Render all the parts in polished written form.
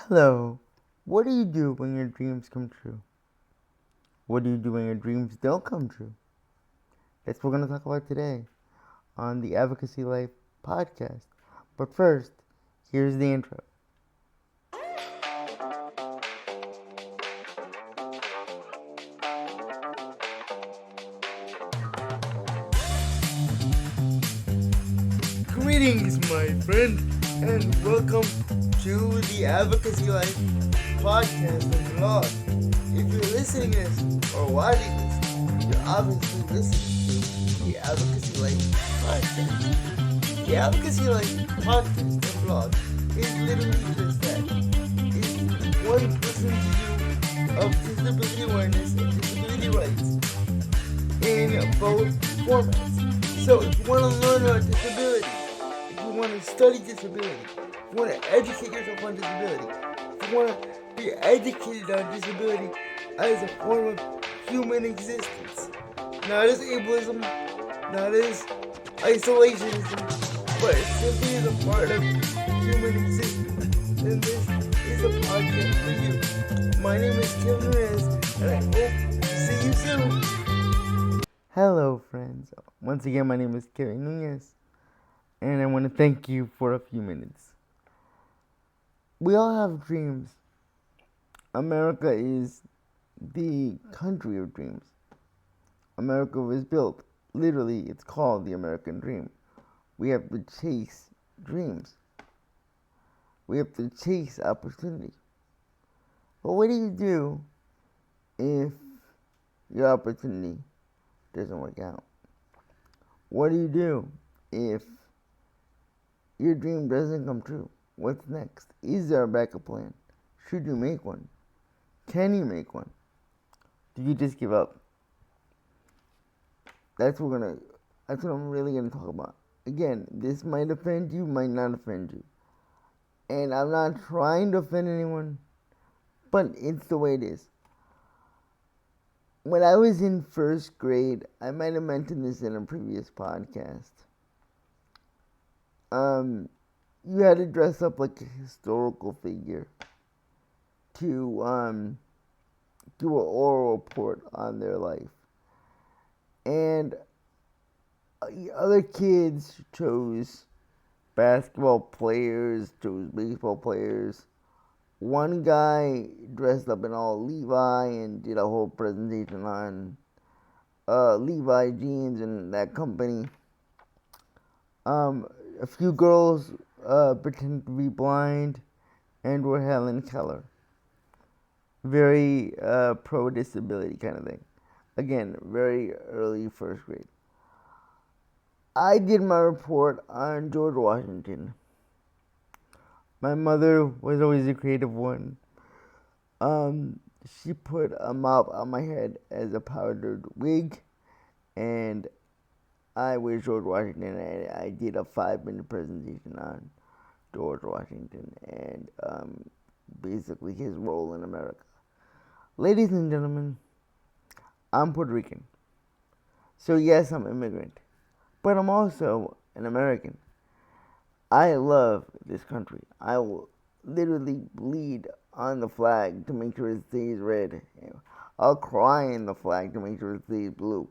Hello. What do you do when your dreams come true? What do you do when your dreams don't come true? That's what we're going to talk about today on the Advocacy Life podcast. But first, here's the intro. Greetings, my friend, and welcome to the Advocacy Life podcast and vlog. If you're listening to this or watching this, you're obviously listening to the Advocacy Life podcast. The Advocacy Life podcast and vlog is literally just that. It's one person's view of disability awareness and disability rights in both formats. So if you want to learn about disability, if you want to study disability, if you want to educate yourself on disability, if you want to be educated on disability as a form of human existence, not as ableism, not as isolationism, but simply as a part of human existence, then this is a podcast for you. My name is Nuñez, and I hope to see you soon. Hello, friends. Once again, my name is Nuñez, and I want to thank you for a few minutes. We all have dreams. America is the country of dreams. America was built, literally, it's called the American dream. We have to chase dreams. We have to chase opportunity. But what do you do if your opportunity doesn't work out? What do you do if your dream doesn't come true? What's next? Is there a backup plan? Should you make one? Can you make one? Do you just give up? That's what I'm really gonna talk about. Again, this might offend you, might not offend you. And I'm not trying to offend anyone, but it's the way it is. When I was in first grade, I might have mentioned this in a previous podcast. You had to dress up like a historical figure to do an oral report on their life. And other kids chose basketball players, chose baseball players. One guy dressed up in all Levi and did a whole presentation on Levi jeans and that company. A few girls pretended to be blind and were Helen Keller. Very pro-disability kind of thing. Again, very early first grade. I did my report on George Washington. My mother was always a creative one. She put a mop on my head as a powdered wig, and I was George Washington, and I did a 5-minute presentation on George Washington and basically his role in America. Ladies and gentlemen, I'm Puerto Rican. So yes, I'm an immigrant, but I'm also an American. I love this country. I will literally bleed on the flag to make sure it stays red. I'll cry in the flag to make sure it stays blue.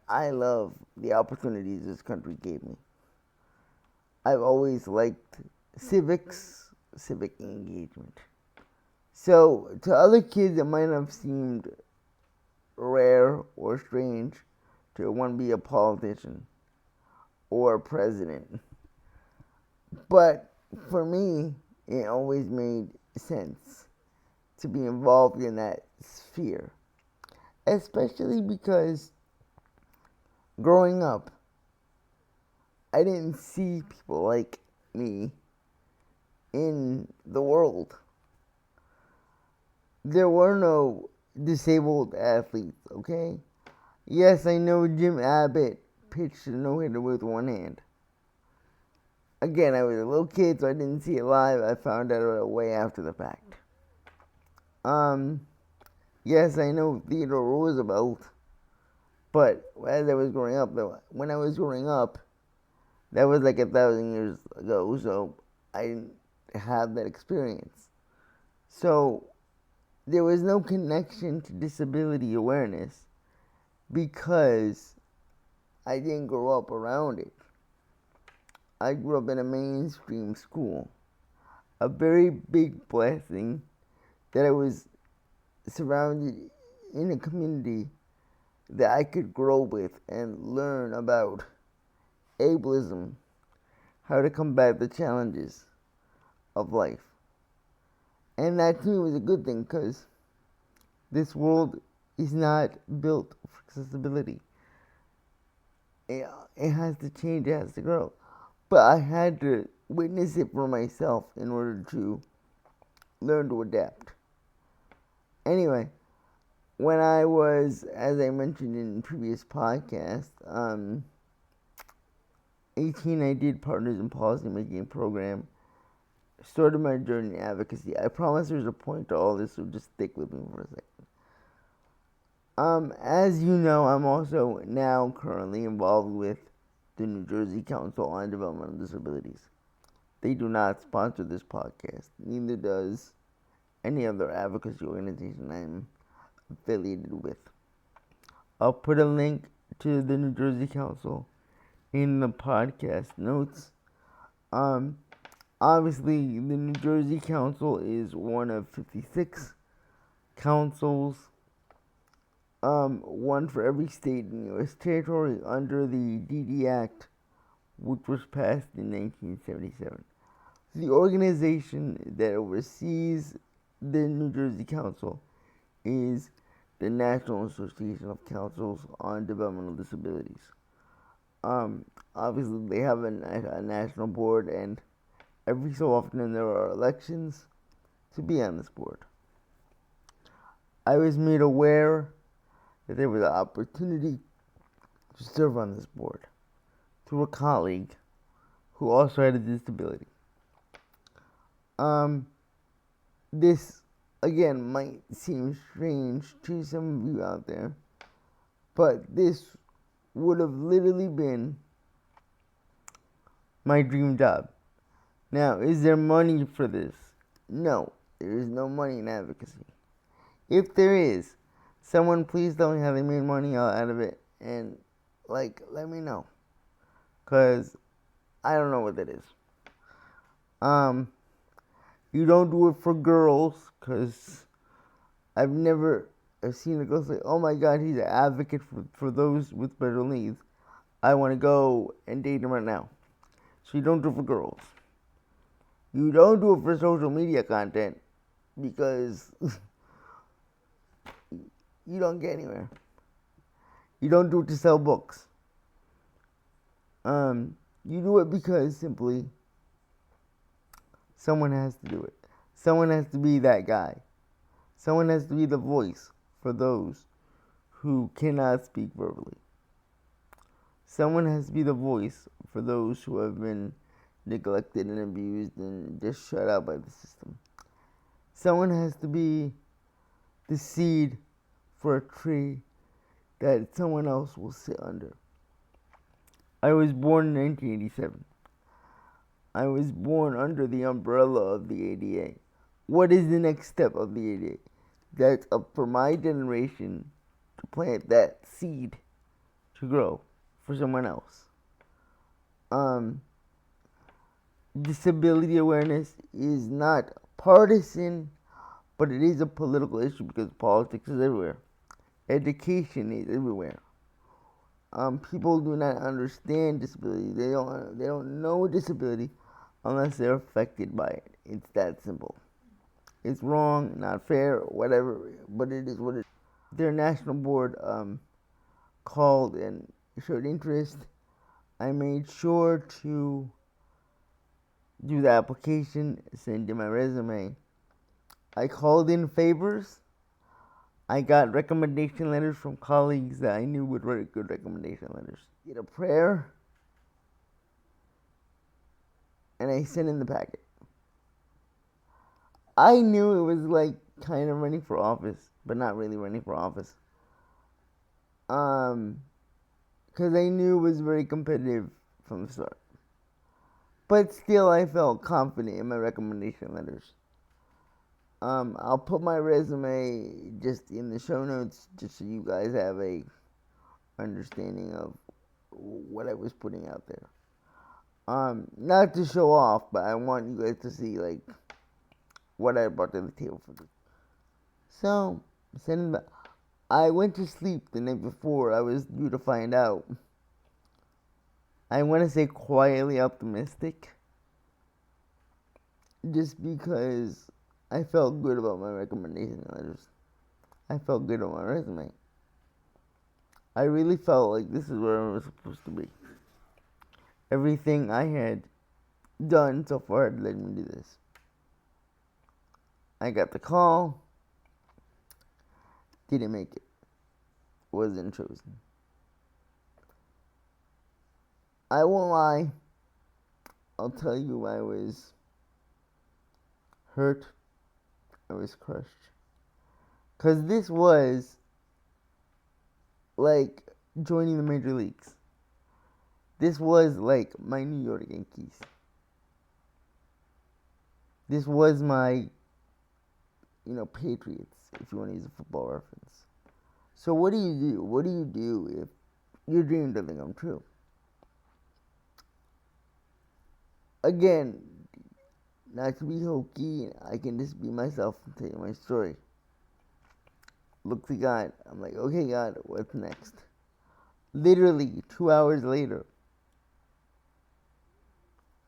I love the opportunities this country gave me. I've always liked civic engagement. So, to other kids, it might have seemed rare or strange to want to be a politician or a president. But for me, it always made sense to be involved in that sphere. Especially because growing up, I didn't see people like me in the world. There were no disabled athletes, okay? Yes, I know Jim Abbott pitched a no-hitter with one hand. Again, I was a little kid, so I didn't see it live. I found out way after the fact. Yes, I know Theodore Roosevelt, but as I was growing up, that was like 1,000 years ago, so I didn't have that experience. So there was no connection to disability awareness because I didn't grow up around it. I grew up in a mainstream school. A very big blessing that I was surrounded in a community that I could grow with and learn about ableism, how to combat the challenges of life. And that to me was a good thing because this world is not built for accessibility. It has to change, it has to grow. But I had to witness it for myself in order to learn to adapt. Anyway, when I was, as I mentioned in previous podcasts, 18, I did Partners in Policy Making program. Started my journey in advocacy. I promise there's a point to all this, so just stick with me for a second. As you know, I'm also now currently involved with the New Jersey Council on Developmental Disabilities. They do not sponsor this podcast. Neither does any other advocacy organization I'm affiliated with. I'll put a link to the New Jersey Council in the podcast notes. Obviously, the New Jersey Council is one of 56 councils, one for every state in the U.S. territory under the DD Act, which was passed in 1977. The organization that oversees the New Jersey Council is the National Association of Councils on Developmental Disabilities. Obviously, they have a national board, and every so often there are elections to be on this board. I was made aware that there was an opportunity to serve on this board through a colleague who also had a disability. This, again, might seem strange to some of you out there, but this would have literally been my dream job. Now, is there money for this? No, there is no money in advocacy. If there is, someone please tell me how they made money out of it, and let me know, cause I don't know what that is. You don't do it for girls, cause I've seen a girl say, "Oh my God, he's an advocate for those with special needs. I want to go and date him right now." So you don't do it for girls. You don't do it for social media content because you don't get anywhere. You don't do it to sell books. You do it because simply someone has to do it. Someone has to be that guy. Someone has to be the voice for those who cannot speak verbally. Someone has to be the voice for those who have been neglected and abused and just shut out by the system. Someone has to be the seed for a tree that someone else will sit under. I was born in 1987. I was born under the umbrella of the ADA. What is the next step of the ADA? That's up for my generation to plant that seed to grow for someone else. Disability awareness is not partisan, but it is a political issue because politics is everywhere. Education is everywhere. People do not understand disability. They don't know disability unless they're affected by it. It's that simple. It's wrong, not fair, whatever, but it is what it is. Their national board called and showed interest. I made sure to do the application, send in my resume. I called in favors. I got recommendation letters from colleagues that I knew would write good recommendation letters. Did a prayer, and I sent in the packet. I knew it was like kind of running for office, but not really running for office. Because I knew it was very competitive from the start. but still I felt confident in my recommendation letters. I'll put my resume just in the show notes, just so you guys have a understanding of what I was putting out there. Not to show off, but I want you guys to see like what I brought to the table for this. So, I went to sleep the night before. I was due to find out. I want to say quietly optimistic, just because I felt good about my recommendation letters. I felt good on my resume. I really felt like this is where I was supposed to be. Everything I had done so far had led me to this. I got the call. Didn't make it. Wasn't chosen. I won't lie. I'll tell you, I was hurt. I was crushed. Because this was like joining the major leagues. This was like my New York Yankees. This was my, Patriots, if you want to use a football reference. So what do you do? What do you do if your dream doesn't come true? Again, not to be hokey, I can just be myself and tell you my story. Look to God. I'm like, okay, God, what's next? Literally 2 hours later.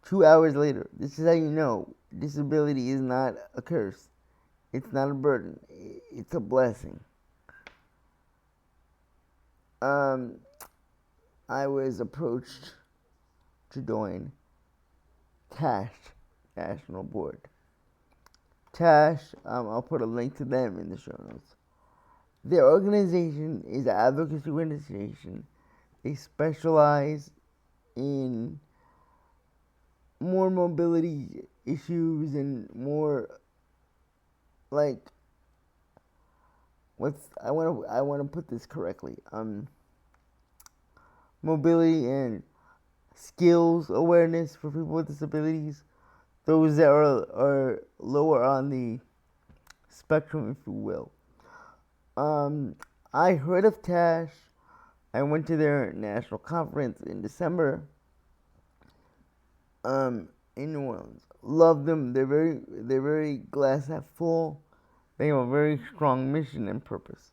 2 hours later. This is how you know disability is not a curse. It's not a burden. It's a blessing. I was approached to join TASH, National Board. TASH, I'll put a link to them in the show notes. Their organization is an advocacy organization. They specialize in more mobility issues and more like I want to put this correctly. Mobility and skills awareness for people with disabilities, those that are lower on the spectrum, if you will. I heard of TASH. I went to their national conference in December. In New Orleans. Love them. They're very glass half full. They have a very strong mission and purpose.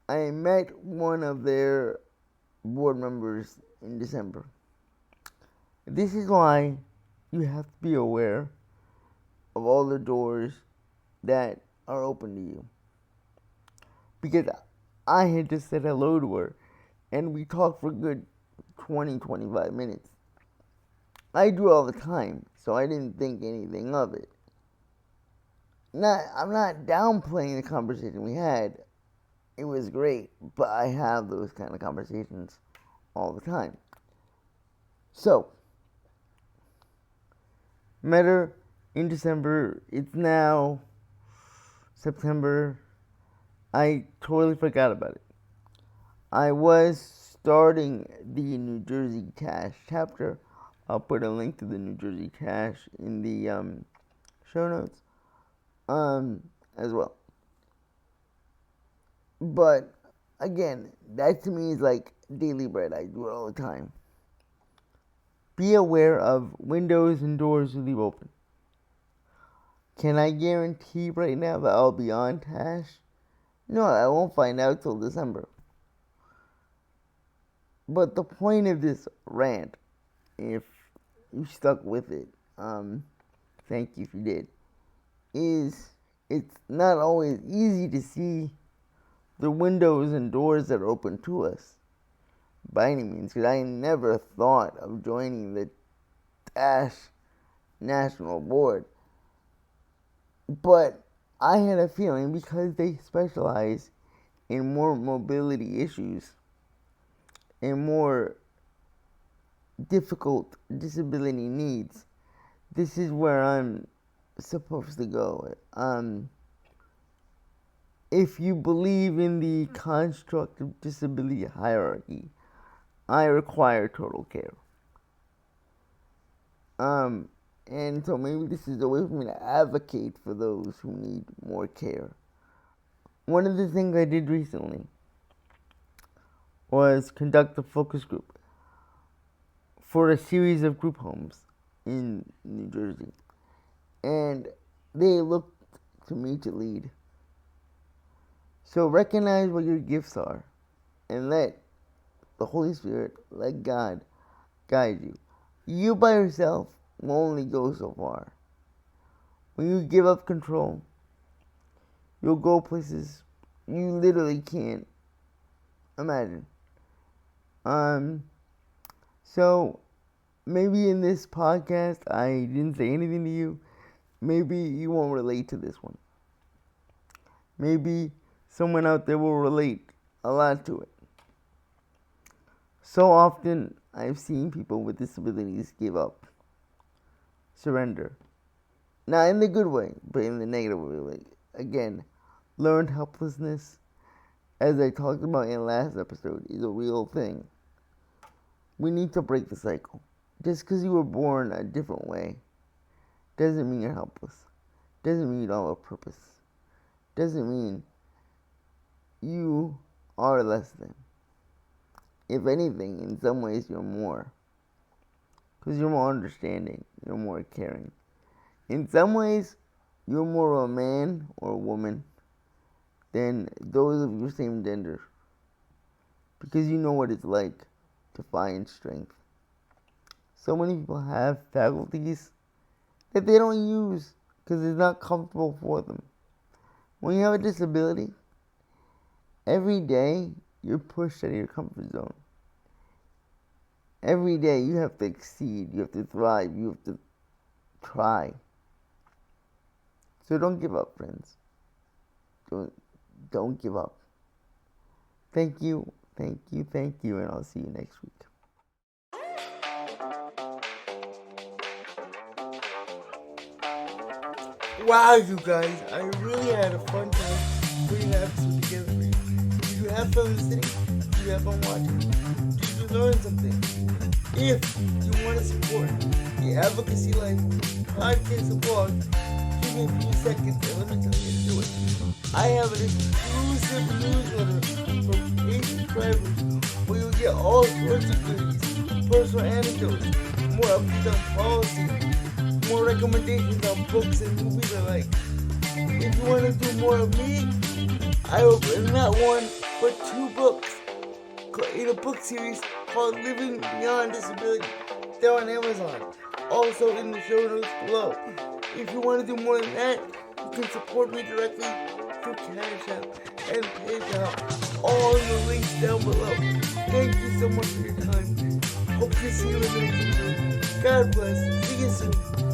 I met one of their board members in December. This is why you have to be aware of all the doors that are open to you. Because I had just said hello to her, and we talked for a good 20-25 minutes. I do all the time, so I didn't think anything of it. I'm not downplaying the conversation we had. It was great, but I have those kind of conversations all the time. So, met her in December. It's now September. I totally forgot about it. I was starting the New Jersey TASH chapter. I'll put a link to the New Jersey TASH in the show notes as well. But again, that to me is like daily bread. I do it all the time. Be aware of windows and doors you leave open. Can I guarantee right now that I'll be on TASH? No, I won't find out till December. But the point of this rant, if you stuck with it, thank you if you did, is it's not always easy to see the windows and doors that are open to us by any means, because I never thought of joining the TASH National Board. But I had a feeling, because they specialize in more mobility issues and more difficult disability needs, this is where I'm supposed to go. If you believe in the construct of disability hierarchy, I require total care. And so maybe this is a way for me to advocate for those who need more care. One of the things I did recently was conduct a focus group for a series of group homes in New Jersey. And they looked to me to lead. So recognize what your gifts are and let the Holy Spirit, let God guide you. You by yourself will only go so far. When you give up control, you'll go places you literally can't imagine. So maybe in this podcast I didn't say anything to you. Maybe you won't relate to this one. Maybe someone out there will relate a lot to it. So often I've seen people with disabilities give up, surrender. Not in the good way, but in the negative way. Like, again, learned helplessness, as I talked about in the last episode, is a real thing. We need to break the cycle. Just because you were born a different way doesn't mean you're helpless. Doesn't mean you don't have a purpose. Doesn't mean you are less than. If anything, in some ways you're more. Because you're more understanding. You're more caring. In some ways, you're more of a man or a woman than those of your same gender. Because you know what it's like to find strength. So many people have faculties that they don't use because it's not comfortable for them. When you have a disability, every day you're pushed out of your comfort zone. Every day you have to exceed, you have to thrive, you have to try. So don't give up, friends. Don't give up. Thank you, and I'll see you next week. Wow, you guys, I really had a fun time putting that episode together for you. Did you have fun listening? Did you have fun watching? Did you learn something? If you want to support the Advocacy Life podcast and blog, give me a few seconds and let me tell you how to do it. I have an exclusive newsletter for paid subscribers where you'll get all sorts of goodies, personal anecdotes, more updates on policy, more recommendations on books and movies I like. If you want to do more of me, I will bring not one, but 2 books in a book series called Living Beyond Disability. They're on Amazon. Also in the show notes below. If you want to do more than that, you can support me directly through Cash App and PayPal. All in the links down below. Thank you so much for your time. Hope to see you in the next video. God bless. See you soon.